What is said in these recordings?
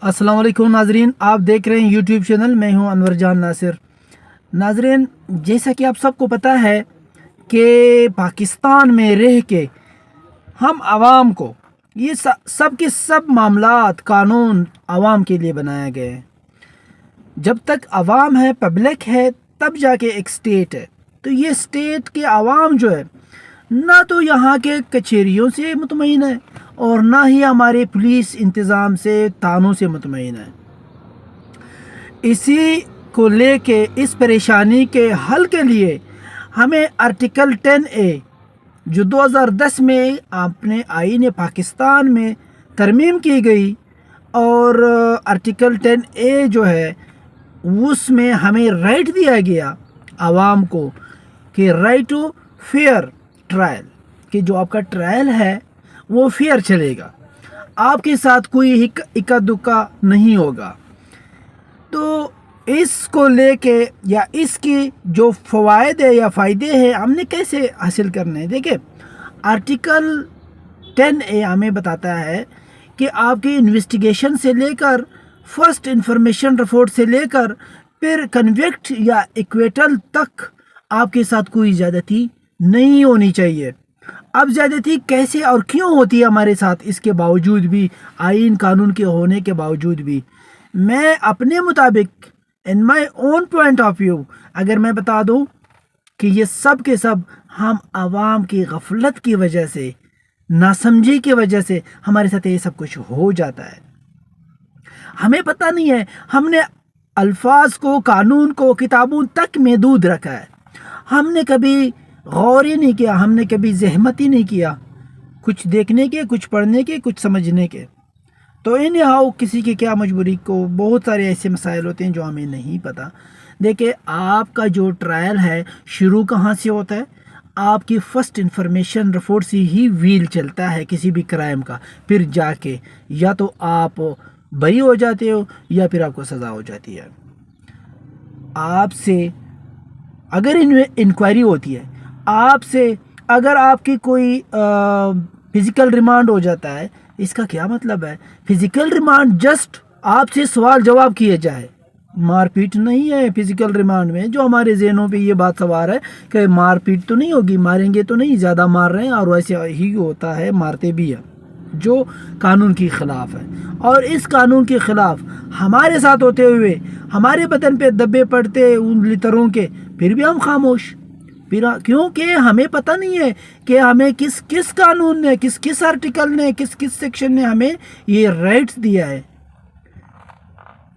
अस्सलाम वालेकुम नाजरीन, आप देख रहे हैं यूट्यूब चैनल। मैं हूं अनवर जान नासिर। नाजरीन, जैसा कि आप सबको पता है कि पाकिस्तान में रह के हम आवाम को ये सब के सब मामलात कानून आवाम के लिए बनाया गया है। जब तक आवाम है, पब्लिक है, तब जाके एक स्टेट है। तो ये स्टेट के आवाम जो है ना तो यहाँ के कचहरियों से मुतमईन है और ना ही हमारे पुलिस इंतज़ाम से, तानों से मुतमईन है। इसी को लेके इस परेशानी के हल के लिए हमें आर्टिकल 10A जो 2010 में अपने आईन पाकिस्तान में तरमीम की गई, और आर्टिकल 10A जो है उसमें हमें राइट दिया गया आवाम को कि राइट टू फेयर ट्रायल, कि जो आपका ट्रायल है वो फेयर चलेगा, आपके साथ कोई इक्का दुक्का नहीं होगा। तो इसको लेके या इसकी जो फ़वाइद है या फ़ायदे हैं हमने कैसे हासिल करने हैं। देखिए, आर्टिकल 10A हमें बताता है कि आपकी इन्वेस्टिगेशन से लेकर फर्स्ट इंफॉर्मेशन रिपोर्ट से लेकर फिर कन्विक्ट या एक्विटल तक आपके साथ कोई ज़्यादती नहीं होनी चाहिए। अब ज़्यादती कैसे और क्यों होती है हमारे साथ, इसके बावजूद भी, आइन कानून के होने के बावजूद भी, मैं अपने मुताबिक in my own point of view अगर मैं बता दूं कि ये सब के सब हम आवाम की गफलत की वजह से, नासमझी की वजह से हमारे साथ ये सब कुछ हो जाता है। हमें पता नहीं है, हमने अल्फाज को, कानून को किताबों तक महदूद रखा है। हमने कभी गौर ही नहीं किया, हमने कभी ज़हमत ही नहीं किया कुछ देखने के, कुछ पढ़ने के, कुछ समझने के। तो इन हाउ किसी की क्या मजबूरी, को बहुत सारे ऐसे मसाइल होते हैं जो हमें नहीं पता। देखिए, आपका जो ट्रायल है शुरू कहाँ से होता है, आपकी फ़र्स्ट इंफॉर्मेशन रिपोर्ट से ही व्हील चलता है किसी भी क्राइम का। फिर जाके या तो आप बरी हो जाते हो या फिर आपको सज़ा हो जाती है। आपसे अगर इंक्वायरी होती है, आपसे अगर आपकी कोई फिज़िकल रिमांड हो जाता है, इसका क्या मतलब है? फिज़िकल रिमांड जस्ट आपसे सवाल जवाब किए जाए, मारपीट नहीं है फिज़िकल रिमांड में। जो हमारे ज़हनों पे ये बात सवार है कि मारपीट तो नहीं होगी, मारेंगे तो नहीं, ज़्यादा मार रहे हैं, और वैसे ही होता है, मारते भी हैं, जो कानून के ख़िलाफ़ है। और इस कानून के ख़िलाफ़ हमारे साथ होते हुए हमारे बदन पे दब्बे पड़ते उन लिटरों के, फिर भी हम खामोश, फिर क्योंकि हमें पता नहीं है कि हमें किस किस कानून ने, किस किस आर्टिकल ने, किस किस सेक्शन ने हमें ये राइट्स दिया है।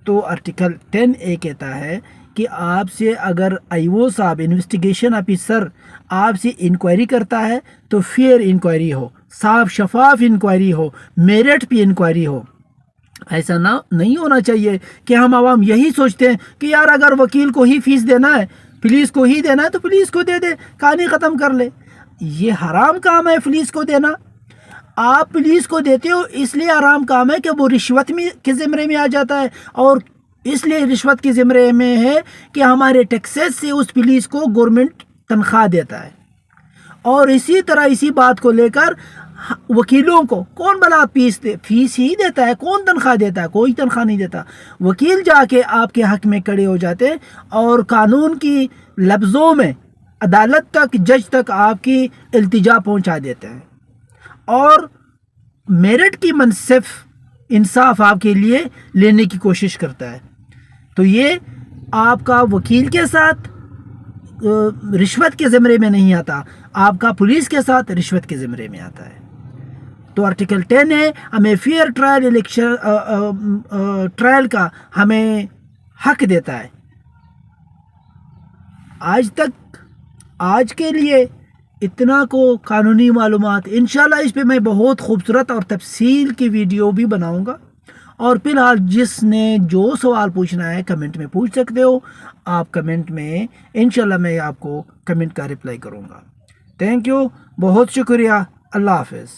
तो आर्टिकल 10A कहता है कि आपसे अगर आईओ साहब, इन्वेस्टिगेशन ऑफिसर, आपसे इंक्वायरी करता है तो फेयर इंक्वायरी हो, साफ शफाफ इंक्वायरी हो, मेरिट पे इंक्वायरी हो। ऐसा ना नहीं होना चाहिए कि हम आवाम यही सोचते हैं कि यार अगर वकील को ही फीस देना है, पुलिस को ही देना है, तो पुलिस को दे दे, कहानी ख़त्म कर ले। ये हराम काम है पुलिस को देना। आप पुलिस को देते हो इसलिए हराम काम है कि वो रिश्वत में के ज़िम्मे में आ जाता है, और इसलिए रिश्वत के ज़िम्मे में है कि हमारे टैक्सेस से उस पुलिस को गवर्नमेंट तनख्वाह देता है। और इसी तरह इसी बात को लेकर वकीलों को कौन भला फीस ही देता है, कौन तनख्वाह देता है? कोई तनख्वाह नहीं देता। वकील जाके आपके हक में खड़े हो जाते हैं और कानून की लफ्ज़ों में अदालत तक, जज तक आपकी इल्तिजा पहुंचा देते हैं, और मेरिट की मनसिफ इंसाफ आपके लिए लेने की कोशिश करता है। तो ये आपका वकील के साथ रिश्वत के ज़िम्मे में नहीं आता, आपका पुलिस के साथ रिश्वत के ज़िम्मे में आता है। तो आर्टिकल 10 है, हमें फेयर ट्रायल ट्रायल का हमें हक देता है। आज के लिए इतना को कानूनी मालूमात, इंशाल्लाह इस पे मैं बहुत खूबसूरत और तफसील की वीडियो भी बनाऊंगा। और फिलहाल जिसने जो सवाल पूछना है कमेंट में पूछ सकते हो। आप कमेंट में, इंशाल्लाह मैं आपको कमेंट का रिप्लाई करूंगा। थैंक यू, बहुत शुक्रिया, अल्लाह हाफ़िज़।